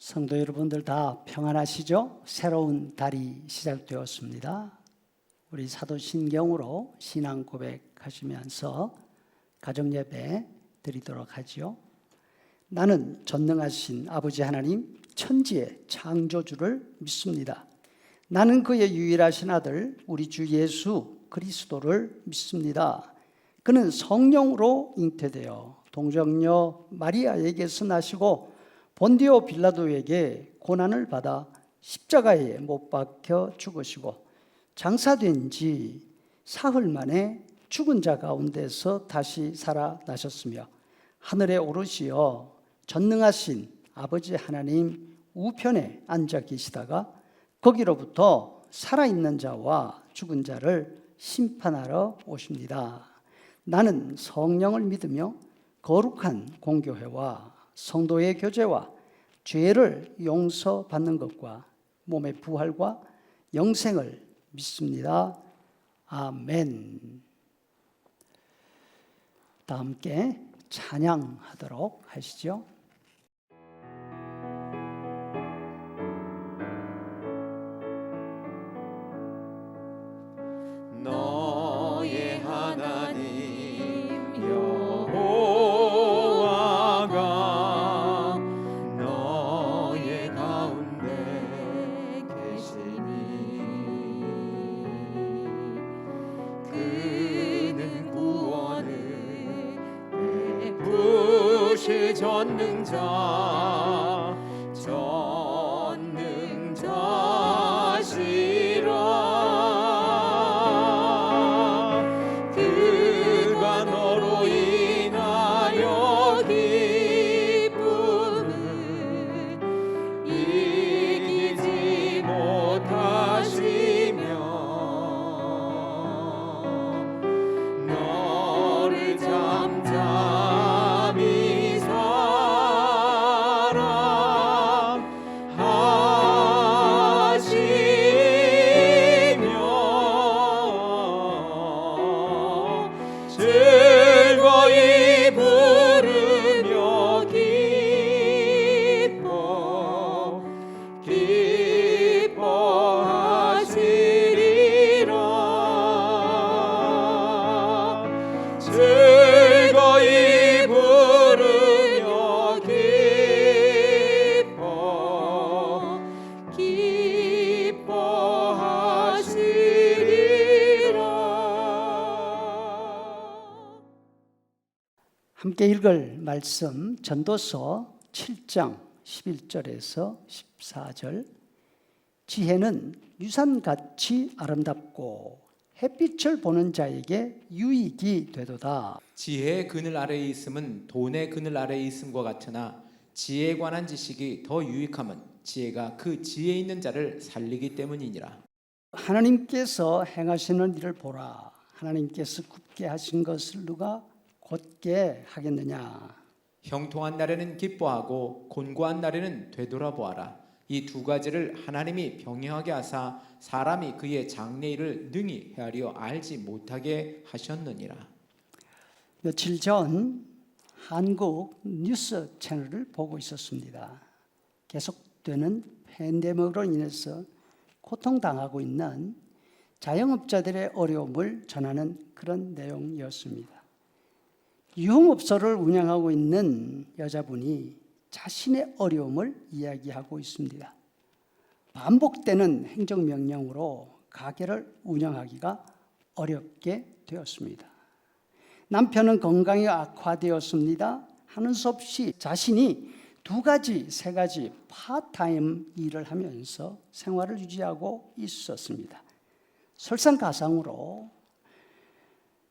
성도 여러분들 다 평안하시죠? 새로운 달이 시작되었습니다. 우리 사도 신경으로 신앙 고백하시면서 가정 예배 드리도록 하지요. 나는 전능하신 아버지 하나님 천지의 창조주를 믿습니다. 나는 그의 유일하신 아들 우리 주 예수 그리스도를 믿습니다. 그는 성령으로 잉태되어 동정녀 마리아에게서 나시고 본디오 빌라도에게 고난을 받아 십자가에 못 박혀 죽으시고 장사된 지 사흘 만에 죽은 자 가운데서 다시 살아나셨으며 하늘에 오르시어 전능하신 아버지 하나님 우편에 앉아 계시다가 거기로부터 살아있는 자와 죽은 자를 심판하러 오십니다. 나는 성령을 믿으며 거룩한 공교회와 성도의 교제와 죄를 용서받는 것과 몸의 부활과 영생을 믿습니다. 아멘. 다 함께 찬양하도록 하시죠. 너의 하나님 여호와가 너의 가운데 계시니 그는 구원을 베푸실 전능자시라. 그가 너로 인하여 기쁨을 이기지 못하시며 너를 잠잠히 사랑하시며 즐거이 부르며 기뻐하시리라. 즐거이 부르며 기뻐하시리라. 함께 읽을 말씀 전도서 7장 11절에서 14절. 지혜는 유산같이 아름답고 햇빛을 보는 자에게 유익이 되도다. 지혜의 그늘 아래에 있음은 돈의 그늘 아래에 있음과 같으나 지혜에 관한 지식이 더 유익함은 지혜가 그 지혜 있는 자를 살리기 때문이니라. 하나님께서 행하시는 일을 보라. 하나님께서 굽게 하신 것을 누가 곧게 하겠느냐. 형통한 날에는 기뻐하고 곤고한 날에는 되돌아보아라. 이 두 가지를 하나님이 병행하게 하사 사람이 그의 장래일을 능히 헤아려 알지 못하게 하셨느니라. 며칠 전 한국 뉴스 채널을 보고 있었습니다. 계속되는 팬데믹으로 인해서 고통당하고 있는 자영업자들의 어려움을 전하는 그런 내용이었습니다. 유흥업소를 운영하고 있는 여자분이 자신의 어려움을 이야기하고 있습니다. 반복되는 행정명령으로 가게를 운영하기가 어렵게 되었습니다. 남편은 건강이 악화되었습니다. 하는 수 없이 자신이 두 가지, 세 가지 파트타임 일을 하면서 생활을 유지하고 있었습니다. 설상가상으로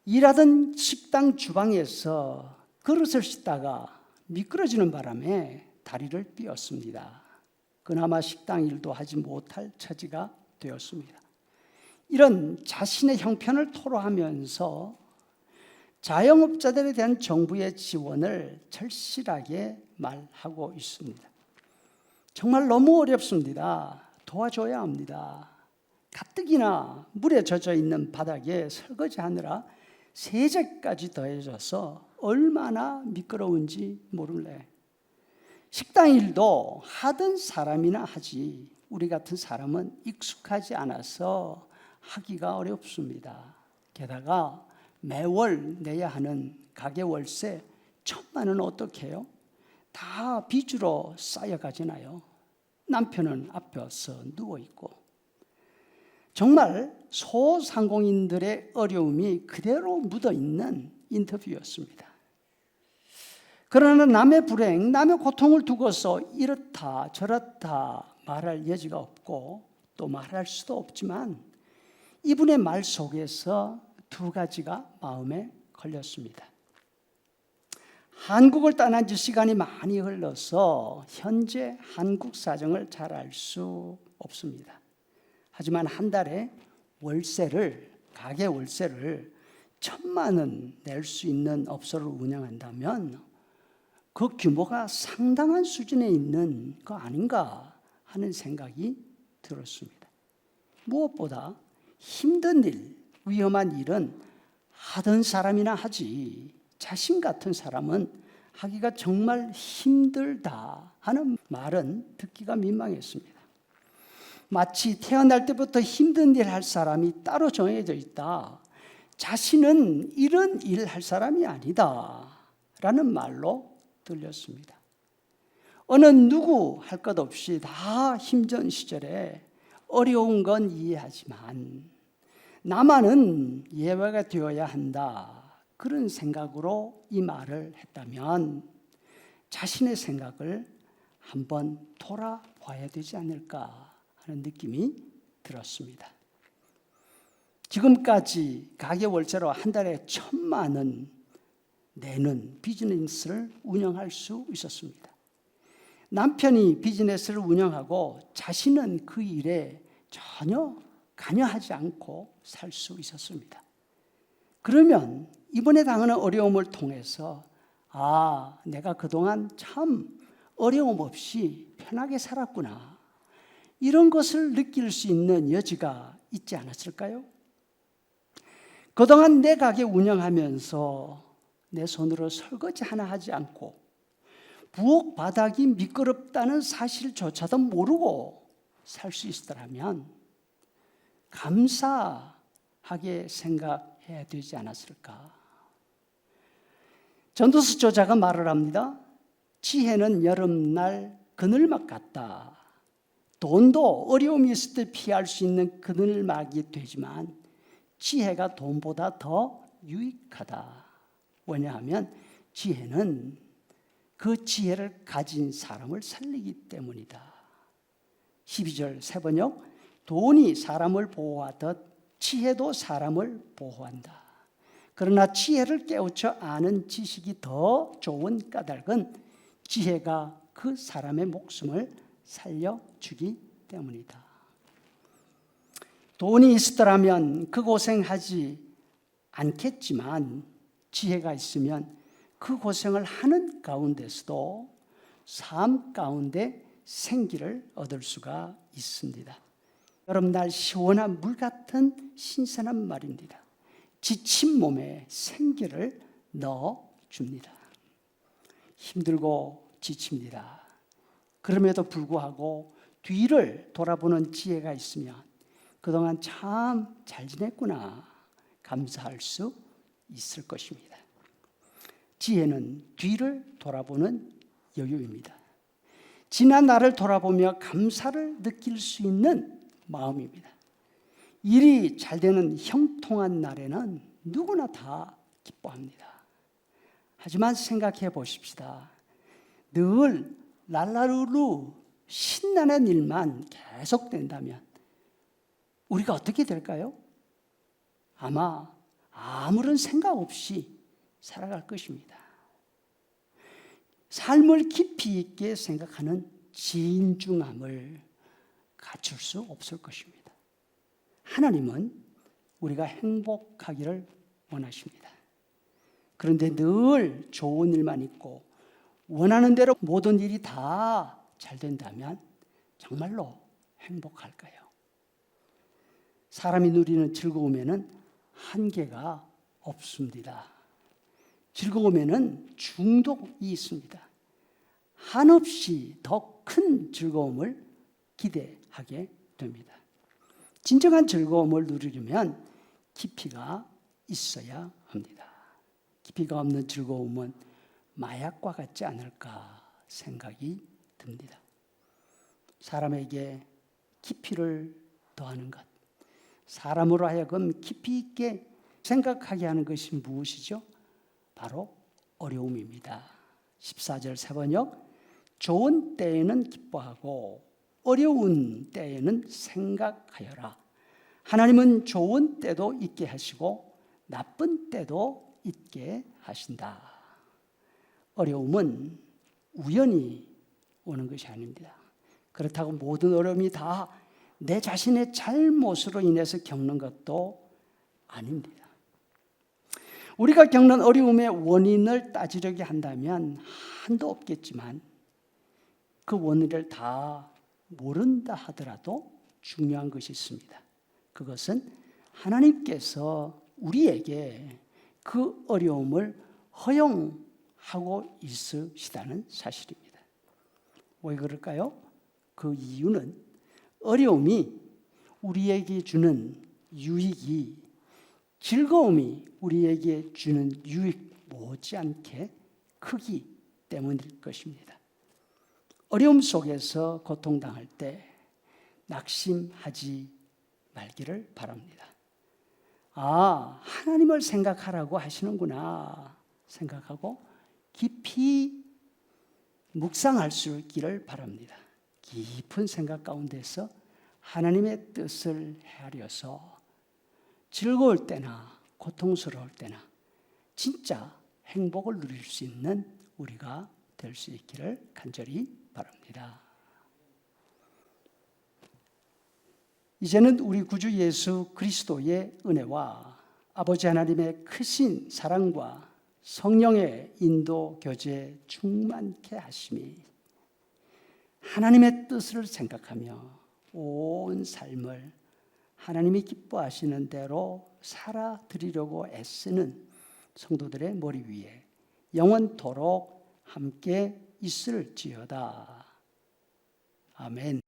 일하던 식당 주방에서 그릇을 씻다가 미끄러지는 바람에 다리를 삐었습니다. 그나마 식당 일도 하지 못할 처지가 되었습니다. 이런 자신의 형편을 토로하면서 자영업자들에 대한 정부의 지원을 절실하게 말하고 있습니다. 정말 너무 어렵습니다. 도와줘야 합니다. 가뜩이나 물에 젖어 있는 바닥에 설거지하느라 세제까지 더해져서 얼마나 미끄러운지 모를래. 식당 일도 하던 사람이나 하지 우리 같은 사람은 익숙하지 않아서 하기가 어렵습니다. 게다가 매월 내야 하는 가게 월세 1,000만 원 어떻게 해요? 다 빚으로 쌓여가지나요? 남편은 앞에서 누워있고. 정말 소상공인들의 어려움이 그대로 묻어있는 인터뷰였습니다. 그러나 남의 불행, 남의 고통을 두고서 이렇다 저렇다 말할 여지가 없고 또 말할 수도 없지만 이분의 말 속에서 두 가지가 마음에 걸렸습니다. 한국을 떠난 지 시간이 많이 흘러서 현재 한국 사정을 잘 알 수 없습니다. 하지만 한 달에 가게 월세를 1,000만 원 낼 수 있는 업소를 운영한다면 그 규모가 상당한 수준에 있는 거 아닌가 하는 생각이 들었습니다. 무엇보다 힘든 일, 위험한 일은 하던 사람이나 하지 자신 같은 사람은 하기가 정말 힘들다 하는 말은 듣기가 민망했습니다. 마치 태어날 때부터 힘든 일 할 사람이 따로 정해져 있다. 자신은 이런 일 할 사람이 아니다 라는 말로 들렸습니다. 어느 누구 할 것 없이 다 힘든 시절에 어려운 건 이해하지만 나만은 예외가 되어야 한다. 그런 생각으로 이 말을 했다면 자신의 생각을 한번 돌아봐야 되지 않을까 하는 느낌이 들었습니다. 지금까지 가게 월세로 한 달에 1,000만 원 내는 비즈니스를 운영할 수 있었습니다. 남편이 비즈니스를 운영하고 자신은 그 일에 전혀 관여하지 않고 살 수 있었습니다. 그러면 이번에 당하는 어려움을 통해서 내가 그동안 참 어려움 없이 편하게 살았구나. 이런 것을 느낄 수 있는 여지가 있지 않았을까요? 그동안 내 가게 운영하면서 내 손으로 설거지 하나 하지 않고 부엌 바닥이 미끄럽다는 사실조차도 모르고 살 수 있었더라면 감사하게 생각해야 되지 않았을까? 전도서 저자가 말을 합니다. 지혜는 여름날 그늘막 같다. 돈도 어려움이 있을 때 피할 수 있는 그늘막이 되지만 지혜가 돈보다 더 유익하다. 왜냐하면 지혜는 그 지혜를 가진 사람을 살리기 때문이다. 12절 세번역 돈이 사람을 보호하듯 지혜도 사람을 보호한다. 그러나 지혜를 깨우쳐 아는 지식이 더 좋은 까닭은 지혜가 그 사람의 목숨을 살려주기 때문이다. 돈이 있었더라면 그 고생하지 않겠지만 지혜가 있으면 그 고생을 하는 가운데서도 삶 가운데 생기를 얻을 수가 있습니다. 여름날 시원한 물 같은 신선한 말입니다. 지친 몸에 생기를 넣어줍니다. 힘들고 지칩니다. 그럼에도 불구하고 뒤를 돌아보는 지혜가 있으면 그동안 참 잘 지냈구나 감사할 수 있을 것입니다. 지혜는 뒤를 돌아보는 여유입니다. 지난 날을 돌아보며 감사를 느낄 수 있는 마음입니다. 일이 잘 되는 형통한 날에는 누구나 다 기뻐합니다. 하지만 생각해 보십시다. 늘 랄라루루 신나는 일만 계속된다면 우리가 어떻게 될까요? 아마 아무런 생각 없이 살아갈 것입니다. 삶을 깊이 있게 생각하는 진중함을 갖출 수 없을 것입니다. 하나님은 우리가 행복하기를 원하십니다. 그런데 늘 좋은 일만 있고 원하는 대로 모든 일이 다 잘 된다면 정말로 행복할까요? 사람이 누리는 즐거움에는 한계가 없습니다. 즐거움에는 중독이 있습니다. 한없이 더 큰 즐거움을 기대하게 됩니다. 진정한 즐거움을 누리려면 깊이가 있어야 합니다. 깊이가 없는 즐거움은 마약과 같지 않을까 생각이 듭니다. 사람에게 깊이를 더하는 것, 사람으로 하여금 깊이 있게 생각하게 하는 것이 무엇이죠? 바로 어려움입니다. 14절 세번역, 좋은 때에는 기뻐하고 어려운 때에는 생각하여라. 하나님은 좋은 때도 있게 하시고 나쁜 때도 있게 하신다. 어려움은 우연히 오는 것이 아닙니다. 그렇다고 모든 어려움이 다 내 자신의 잘못으로 인해서 겪는 것도 아닙니다. 우리가 겪는 어려움의 원인을 따지려고 한다면 한도 없겠지만 그 원인을 다 모른다 하더라도 중요한 것이 있습니다. 그것은 하나님께서 우리에게 그 어려움을 허용하고 있으시다는 사실입니다. 왜 그럴까요? 그 이유는 어려움이 우리에게 주는 유익이 즐거움이 우리에게 주는 유익 못지않게 크기 때문일 것입니다. 어려움 속에서 고통당할 때 낙심하지 말기를 바랍니다. 아, 하나님을 생각하라고 하시는구나 생각하고 깊이 묵상할 수 있기를 바랍니다. 깊은 생각 가운데서 하나님의 뜻을 헤아려서 즐거울 때나 고통스러울 때나 진짜 행복을 누릴 수 있는 우리가 될 수 있기를 간절히 바랍니다. 이제는 우리 구주 예수 그리스도의 은혜와 아버지 하나님의 크신 사랑과 성령의 인도 교제 충만케 하심이 하나님의 뜻을 생각하며 온 삶을 하나님이 기뻐하시는 대로 살아드리려고 애쓰는 성도들의 머리 위에 영원토록 함께 있을지어다. 아멘.